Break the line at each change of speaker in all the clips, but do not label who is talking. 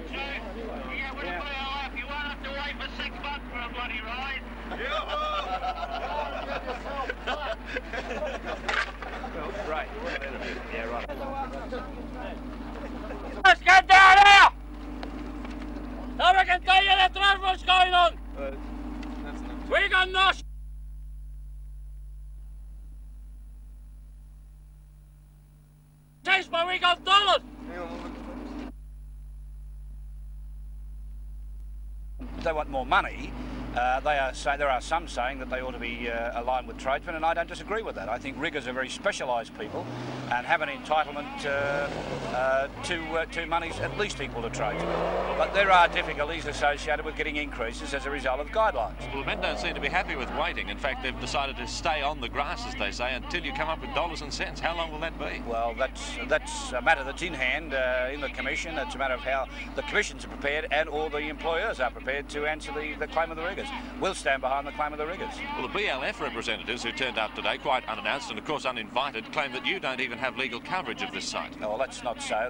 You won't have to wait for 6 months for a bloody ride.
Right. Yeah, right.
Let's get down here! So we can tell you the truth what's going on. We got no chase, but we got dollars.
They want more money. There are some saying that they ought to be aligned with tradesmen, and I don't disagree with that. I think riggers are very specialised people and have an entitlement to monies at least equal to tradesmen. But there are difficulties associated with getting increases as a result of guidelines.
Well, the men don't seem to be happy with waiting. In fact, they've decided to stay on the grass, as they say, until you come up with dollars and cents. How long will that be?
Well, that's a matter that's in hand in the Commission. It's a matter of how the Commissions are prepared and all the employers are prepared to answer the claim of the riggers. We'll stand behind the claim of the riggers.
Well, the BLF representatives who turned up today, quite unannounced and of course uninvited, claim that you don't even have legal coverage of this site.
No, well, that's not so.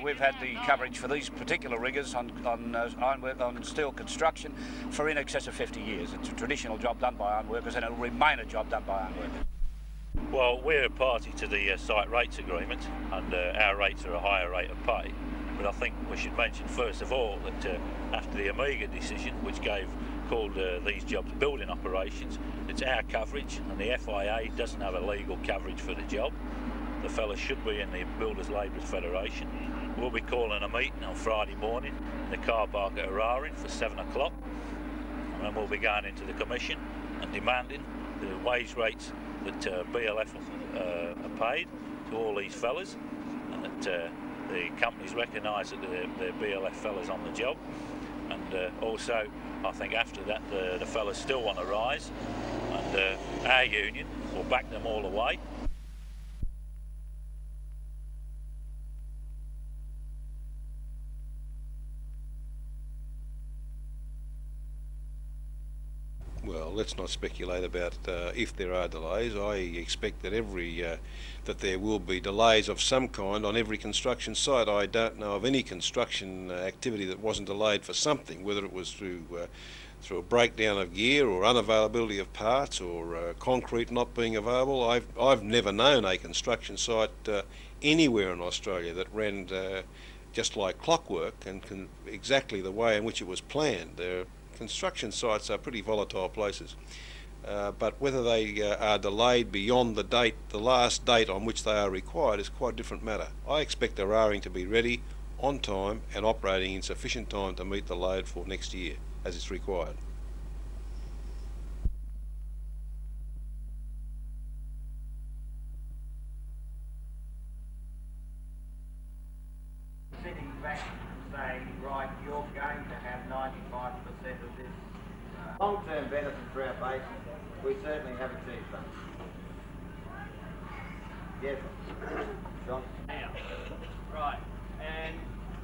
We've had the coverage for these particular riggers on ironwork, on steel construction for in excess of 50 years. It's a traditional job done by ironworkers, and it'll remain a job done by ironworkers.
Well, we're a party to the site rates agreement, and our rates are a higher rate of pay. But I think we should mention first of all that after the Omega decision, which called these jobs building operations, it's our coverage, and the FIA doesn't have a legal coverage for the job. The fellas should be in the Builders Labourers Federation. We'll be calling a meeting on Friday morning in the car park at Araring for 7 o'clock, and then we'll be going into the Commission and demanding the wage rates that BLF are paid to all these fellas, and that the companies recognise that they're BLF fellas on the job. And also, I think after that the fellas still want to rise, and our union will back them all the way.
Well, let's not speculate about if there are delays. I expect that that there will be delays of some kind on every construction site. I don't know of any construction activity that wasn't delayed for something, whether it was through a breakdown of gear or unavailability of parts or concrete not being available. I've never known a construction site anywhere in Australia that ran just like clockwork and exactly the way in which it was planned. Construction sites are pretty volatile places, but whether they are delayed beyond the last date on which they are required is quite a different matter. I expect the Araring to be ready, on time and operating in sufficient time to meet the load for next year as it's required.
Sitting back saying, right, you're going to have 95% of this long-term benefit for our basin, we certainly have achieved that. Yes, John?
Now, right, and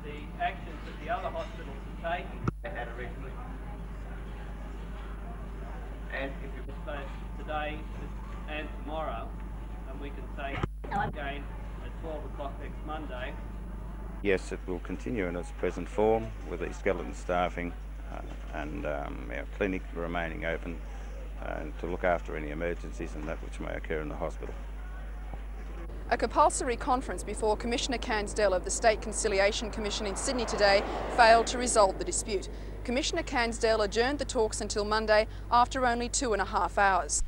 the actions that the other hospitals are taking.
They had originally. And if you
today and tomorrow, and we can take again at 12 o'clock next Monday.
Yes, it will continue in its present form with the skeleton staffing and our clinic remaining open to look after any emergencies and that which may occur in the hospital.
A compulsory conference before Commissioner Cansdell of the State Conciliation Commission in Sydney today failed to resolve the dispute. Commissioner Cansdell adjourned the talks until Monday after only 2.5 hours.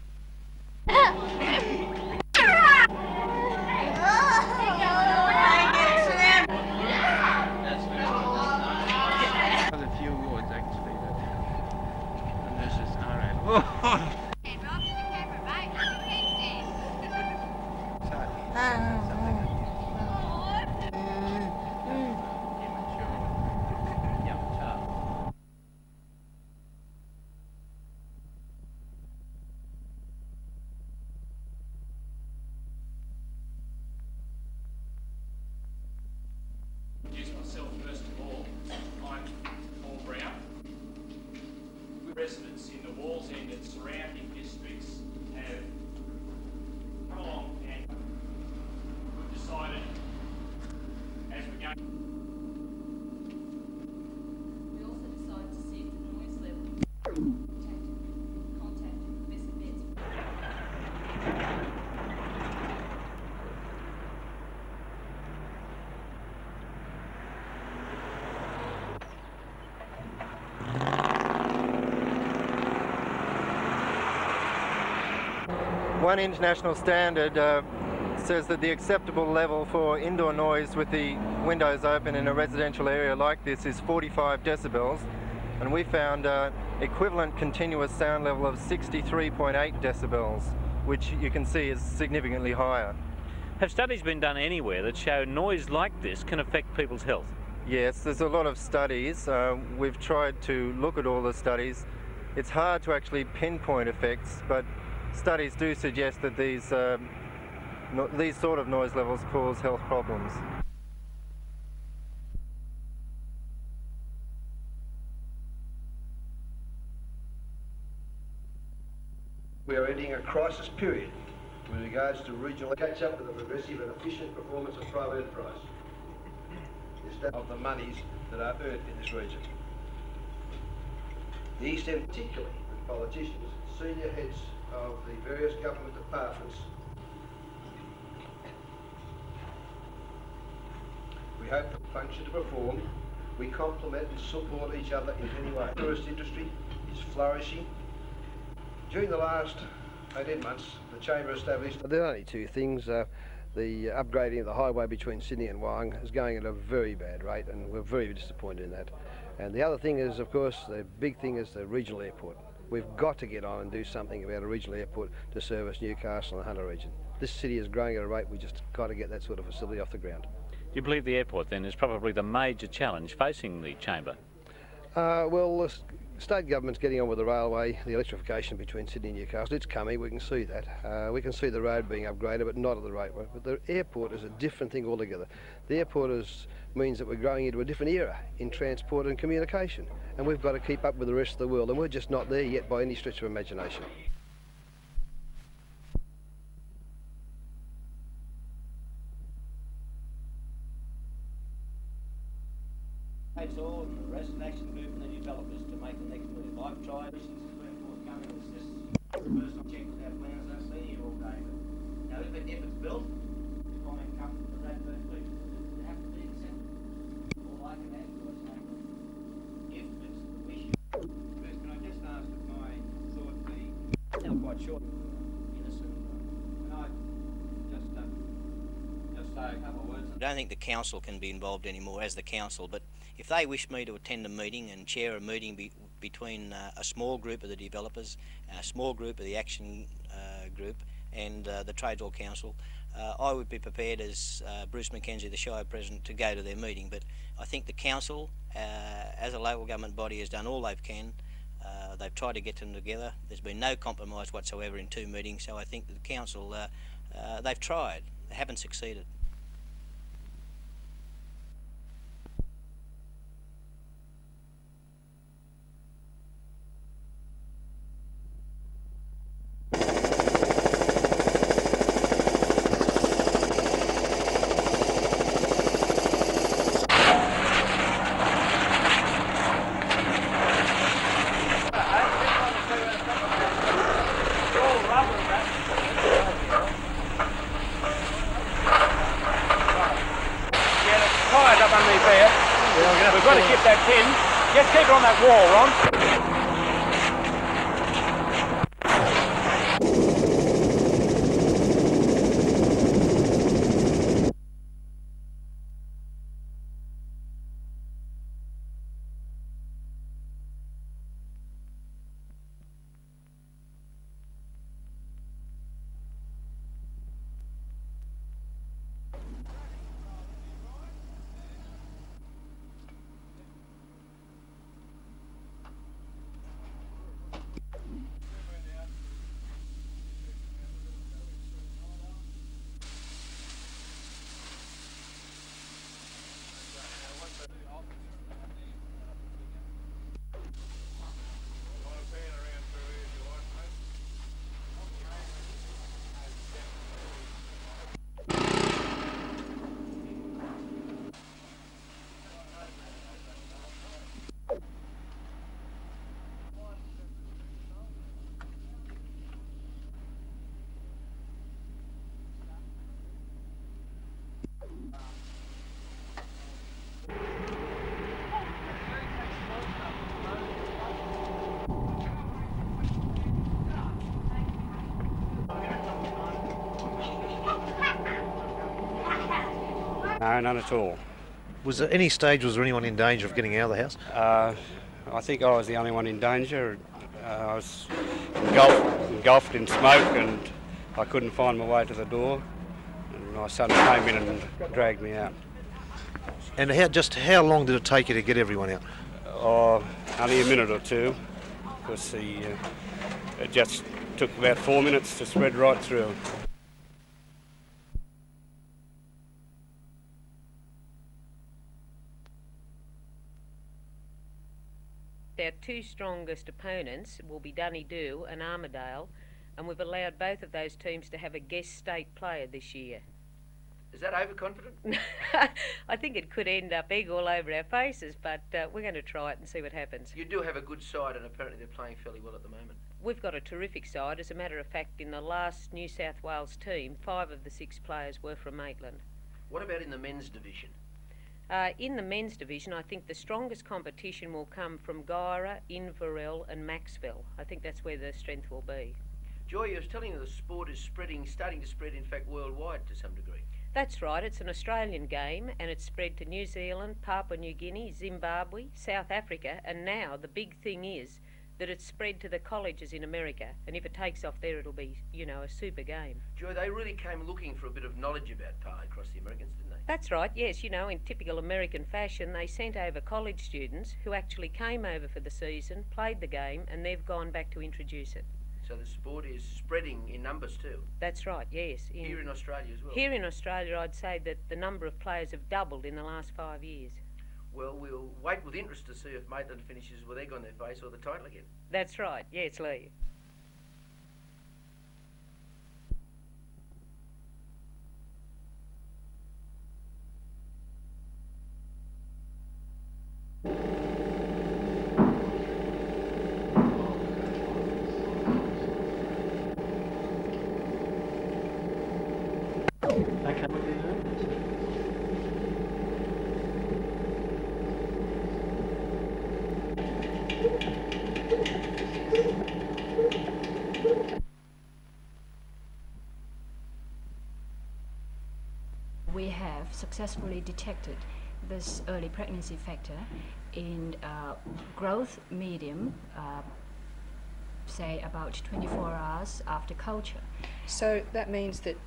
One international standard says that the acceptable level for indoor noise with the windows open in a residential area like this is 45 decibels, and we found equivalent continuous sound level of 63.8 decibels, which you can see is significantly higher.
Have studies been done anywhere that show noise like this can affect people's health?
Yes, there's a lot of studies. We've tried to look at all the studies. It's hard to actually pinpoint effects, but studies do suggest that these sort of noise levels cause health problems.
We are entering a crisis period with regards to regional catch up with the progressive and efficient performance of private enterprise. Of the monies that are earned in this region. The East End, particularly with politicians, senior heads of the various government departments. We hope to function to perform. We complement and support each other in any way. The tourist industry is flourishing. During the last 18 months, the Chamber established...
There are only two things. The upgrading of the highway between Sydney and Wyong is going at a very bad rate, and we're very disappointed in that. And the other thing is, of course, the big thing is the regional airport. We've got to get on and do something about a regional airport to service Newcastle and the Hunter region. This city is growing at a rate, we just got to get that sort of facility off the ground.
Do you believe the airport then is probably the major challenge facing the Chamber?
Well, the state government's getting on with the railway, the electrification between Sydney and Newcastle. It's coming, we can see that. We can see the road being upgraded, but not at the rate. But the airport is a different thing altogether. The airport means that we're growing into a different era in transport and communication, and we've got to keep up with the rest of the world, and we're just not there yet by any stretch of imagination.
It's all the resident action group and the developers to make the next move. I've tried since we're forthcoming with this. The first time checked with our planners, I see you all day. Now, if it's built, it's going to come to that first week. It have to be accepted. All I can ask for is if it's the wish.
First, can I just ask if my thought be
Not quite sure. Innocent.
can I just say a couple of words?
I don't think the council can be involved anymore as the council, but if they wish me to attend a meeting and chair a meeting between a small group of the developers, a small group of the action group and the Trades Hall Council, I would be prepared as Bruce McKenzie, the Shire President, to go to their meeting. But I think the council, as a local government body, has done all they can. They've tried to get them together. There's been no compromise whatsoever in two meetings, so I think the council, they've tried. They haven't succeeded.
We've got to keep that pin. Just keep it on that wall, Ron. No, none at all.
Was there any stage, was there anyone in danger of getting out of the house?
I think I was the only one in danger. I was engulfed in smoke and I couldn't find my way to the door. And my son came in and dragged me out.
And how long did it take you to get everyone out?
Only a minute or two, because it just took about 4 minutes to spread right through.
Our two strongest opponents will be Dunedoo and Armidale, and we've allowed both of those teams to have a guest state player this year.
Is that overconfident?
I think it could end up egg all over our faces, but we're going to try it and see what happens.
You do have a good side, and apparently they're playing fairly well at the moment.
We've got a terrific side. As a matter of fact, in the last New South Wales team, 5 of the 6 players were from Maitland.
What about in the men's division?
In the men's division, I think the strongest competition will come from Guyra, Inverell and Maxwell. I think that's where the strength will be.
Joy, I was telling you the sport is starting to spread, in fact, worldwide to some degree.
That's right, it's an Australian game and it's spread to New Zealand, Papua New Guinea, Zimbabwe, South Africa, and now the big thing is that it's spread to the colleges in America, and if it takes off there it'll be, a super game.
Joy, they really came looking for a bit of knowledge about Parley across the Americans, didn't they?
That's right, yes, in typical American fashion they sent over college students who actually came over for the season, played the game, and they've gone back to introduce it.
So the sport is spreading in numbers too?
That's right, yes.
Here in Australia as well?
Here in Australia I'd say that the number of players have doubled in the last 5 years.
Well, we'll wait with interest to see if Maitland finishes with egg on their face or the title again.
That's right, yes, Lee.
We have successfully detected this early pregnancy factor in growth medium, say about 24 hours after culture.
So that means that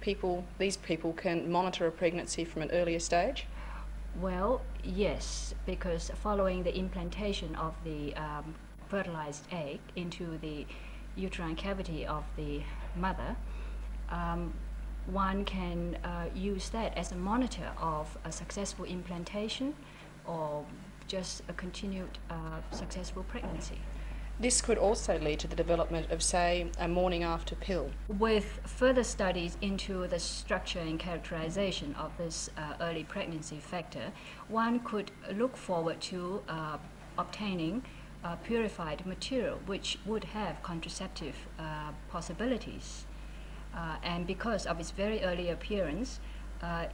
these people can monitor a pregnancy from an earlier stage?
Well, yes, because following the implantation of the fertilized egg into the uterine cavity of the mother, one can use that as a monitor of a successful implantation or just a continued successful pregnancy.
This could also lead to the development of, say, a morning after pill.
With further studies into the structure and characterization of this early pregnancy factor, one could look forward to obtaining purified material which would have contraceptive possibilities. And because of its very early appearance,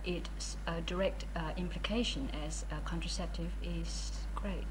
its direct implication as a contraceptive is great.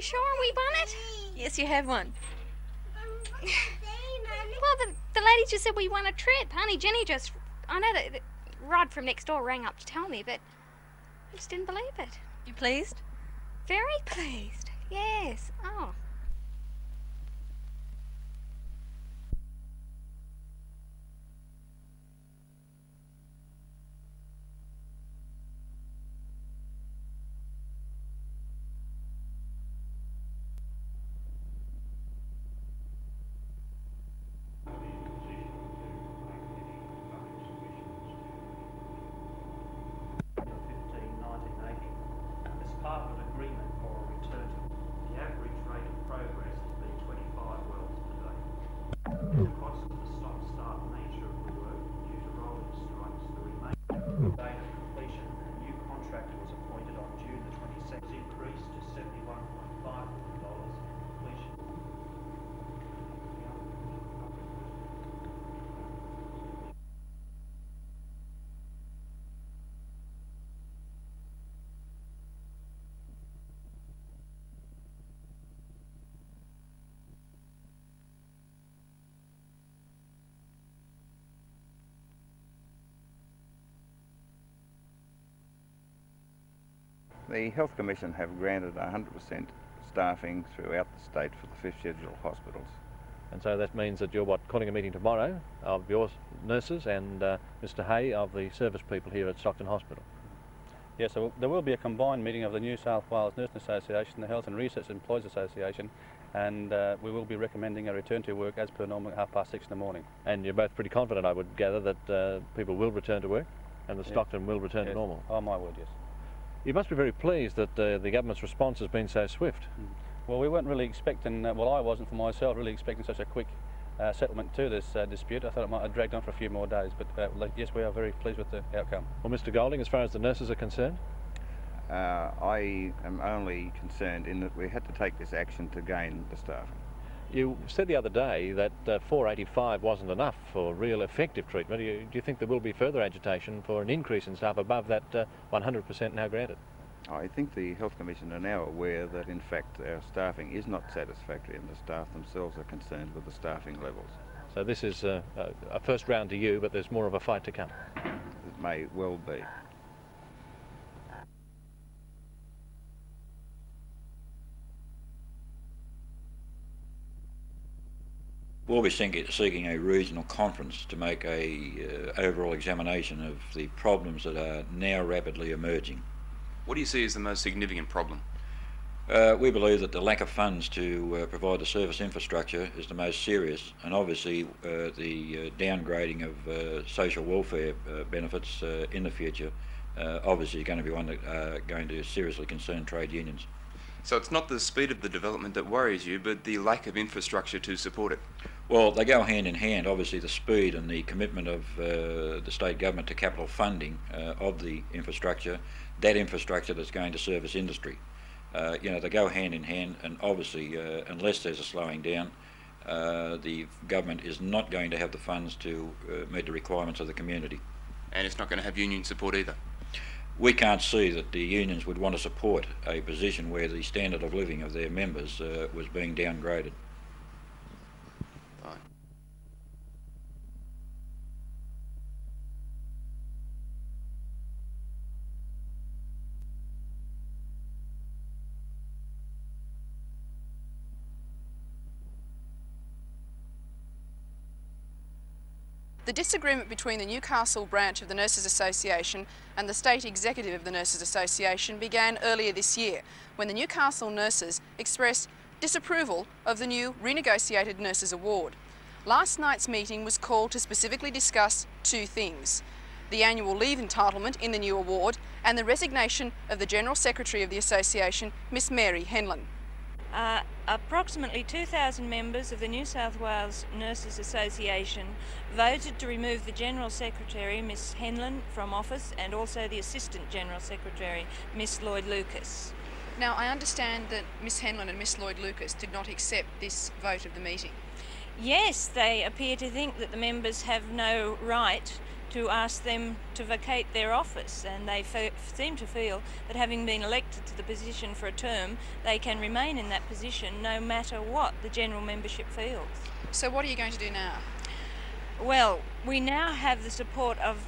you sure we won it?
Yes, you have won.
Well, the lady just said we won a trip. Honey Jenny just... I know that Rod from next door rang up to tell me, but I just didn't believe it.
You pleased?
Very pleased. Yes. Oh.
The Health Commission have granted 100% staffing throughout the state for the 5th scheduled hospitals.
And so that means that you're calling a meeting tomorrow of your nurses and Mr Hay of the service people here at Stockton Hospital.
Yes, so there will be a combined meeting of the New South Wales Nursing Association, the Health and Research Employees Association, and we will be recommending a return to work as per normal at 6:30 in the morning.
And you're both pretty confident, I would gather, that people will return to work and the Stockton will return to normal?
Oh, my word, yes.
You must be very pleased that the government's response has been so swift.
Well, we weren't really expecting, well, I wasn't for myself really expecting such a quick settlement to this dispute. I thought it might have dragged on for a few more days, but yes, we are very pleased with the outcome.
Well, Mr Golding, as far as the nurses are concerned?
I am only concerned in that we had to take this action to gain the staffing.
You said the other day that 485 wasn't enough for real effective treatment. Do you think there will be further agitation for an increase in staff above that 100% now granted?
I think the Health Commission are now aware that in fact our staffing is not satisfactory and the staff themselves are concerned with the staffing levels.
So this is a first round to you, but there's more of a fight to come?
It may well be.
We'll be seeking a regional conference to make a overall examination of the problems that are now rapidly emerging.
What do you see as the most significant problem?
We believe that the lack of funds to provide the service infrastructure is the most serious, and obviously the downgrading of social welfare benefits in the future obviously is going to be one that going to seriously concern trade unions.
So it's not the speed of the development that worries you, but the lack of infrastructure to support it?
Well, they go hand in hand. Obviously the speed and the commitment of the state government to capital funding of the infrastructure, that infrastructure that's going to service industry. You know, they go hand in hand, and obviously unless there's a slowing down, the government is not going to have the funds to meet the requirements of the community.
And it's not going to have union support either?
We can't see that the unions would want to support a position where the standard of living of their members was being downgraded.
Fine.
The disagreement between the Newcastle branch of the Nurses Association and the state executive of the Nurses Association began earlier this year, when the Newcastle nurses expressed disapproval of the new renegotiated Nurses Award. Last night's meeting was called to specifically discuss two things: the annual leave entitlement in the new award and the resignation of the General Secretary of the Association, Miss Mary Henlon.
Approximately 2,000 members of the New South Wales Nurses Association voted to remove the General Secretary, Miss Henlon, from office, and also the Assistant General Secretary, Miss Lloyd-Lucas.
Now, I understand that Miss Henlon and Miss Lloyd-Lucas did not accept this vote of the meeting.
Yes, they appear to think that the members have no right to ask them to vacate their office, and they seem to feel that having been elected to the position for a term, they can remain in that position no matter what the general membership feels.
So what are you going to do now?
Well, we now have the support of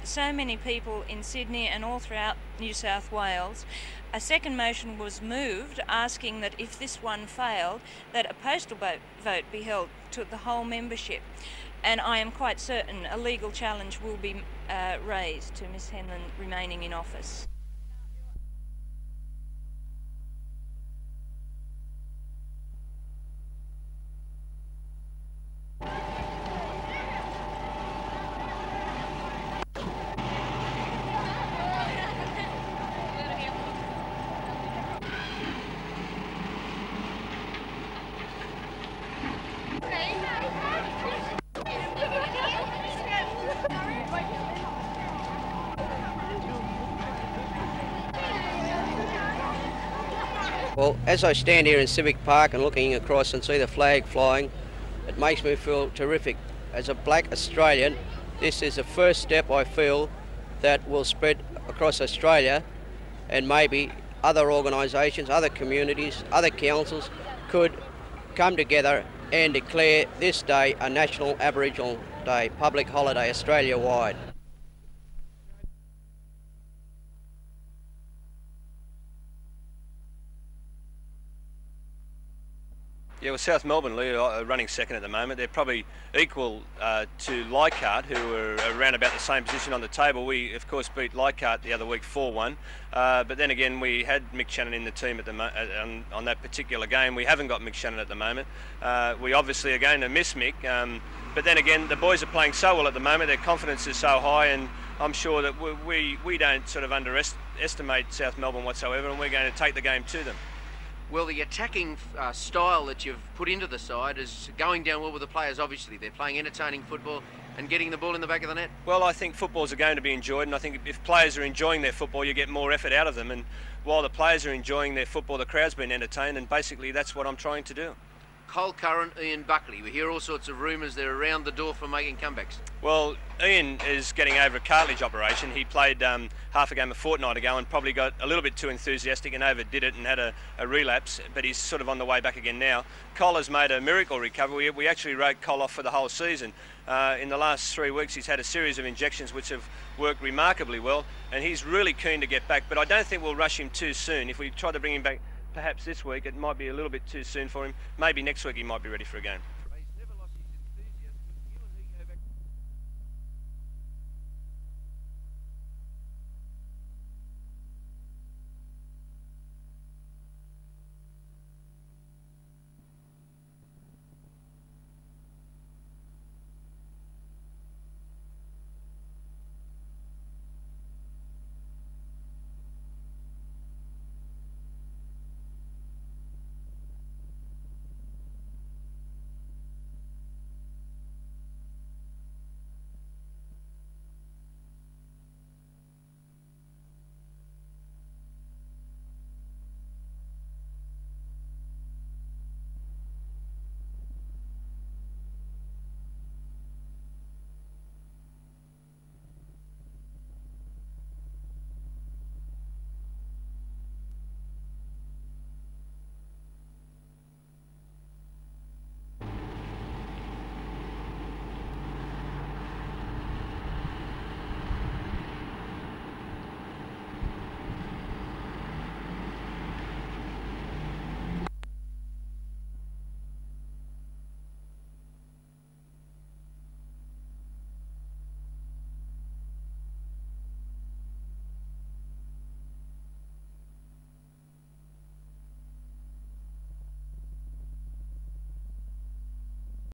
so many people in Sydney and all throughout New South Wales. A second motion was moved asking that if this one failed, that a postal vote be held to the whole membership. And I am quite certain a legal challenge will be raised to Ms Henlon remaining in office.
Well, as I stand here in Civic Park and looking across and see the flag flying, it makes me feel terrific. As a black Australian, this is the first step I feel that will spread across Australia, and maybe other organisations, other communities, other councils could come together and declare this day a National Aboriginal Day, public holiday Australia-wide.
Yeah, well, South Melbourne lead are running second at the moment. They're probably equal to Leichhardt, who are around about the same position on the table. We, of course, beat Leichhardt the other week 4-1. But then again, we had Mick Shannon in the team at the on that particular game. We haven't got Mick Shannon at the moment. We obviously are going to miss Mick. But then again, the boys are playing so well at the moment. Their confidence is so high, and I'm sure that we don't sort of underestimate South Melbourne whatsoever, and we're going to take the game to them.
Well, the attacking style that you've put into the side is going down well with the players, obviously. They're playing entertaining football and getting the ball in the back of the net.
Well, I think footballs are going to be enjoyed, and I think if players are enjoying their football, you get more effort out of them. And while the players are enjoying their football, the crowd's been entertained, and basically that's what I'm trying to do.
Cole Curran, Ian Buckley. We hear all sorts of rumours they're around the door for making comebacks.
Well, Ian is getting over a cartilage operation. He played half a game a fortnight ago and probably got a little bit too enthusiastic and overdid it and had a relapse, but he's sort of on the way back again now. Cole has made a miracle recovery. We actually wrote Cole off for the whole season. In the last 3 weeks, he's had a series of injections which have worked remarkably well, and he's really keen to get back, but I don't think we'll rush him too soon. If we try to bring him back perhaps this week, it might be a little bit too soon for him. Maybe next week he might be ready for a game.